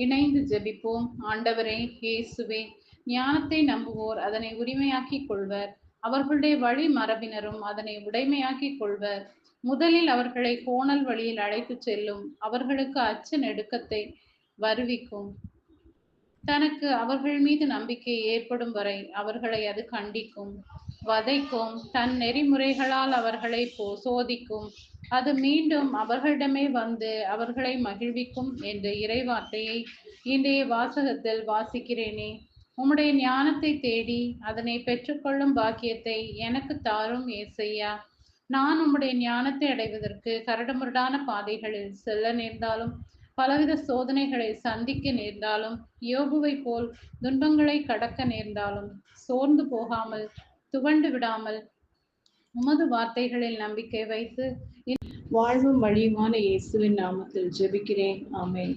இணைந்து ஜெபிப்போம். ஆண்டவரே இயேசுவே, ஞானத்தை நம்புவோர் அதனை உரிமையாக்கிக் கொள்வர். அவர்களுடைய வழி மரபினரும் அதனை உடைமையாக்கிக் கொள்வர். முதலில் அவர்களை கோணல் வழியில் அழைத்துச் செல்லும். அவர்களுக்கு அச்ச நெடுக்கத்தை வருவிக்கும். தனக்கு அவர்கள் மீது நம்பிக்கை ஏற்படும் வரை அவர்களை அது கண்டிக்கும், வதைக்கும். தன் நெறிமுறைகளால் அவர்களை சோதிக்கும். அது மீண்டும் அவர்களிடமே வந்து அவர்களை மகிழ்விக்கும் என்ற இறைவார்த்தையை இன்றைய வாசகத்தில் வாசிக்கிறேனே. உம்முடைய ஞானத்தை தேடி அதனை பெற்றுக்கொள்ளும் பாக்கியத்தை எனக்கு தாரும் ஏசையா. நான் உம்முடைய ஞானத்தை அடைவதற்கு கரடுமுரடான பாதைகளில் செல்ல நேர்ந்தாலும், பலவித சோதனைகளை சந்திக்க நேர்ந்தாலும், யோபுவை போல் துன்பங்களை கடக்க நேர்ந்தாலும் சோர்ந்து போகாமல், துவண்டு விடாமல், உமது வார்த்தைகளில் நம்பிக்கை வைத்து வாழ்வும் வழியுமான இயேசுவின் நாமத்தில் ஜெபிக்கிறேன். ஆமென்.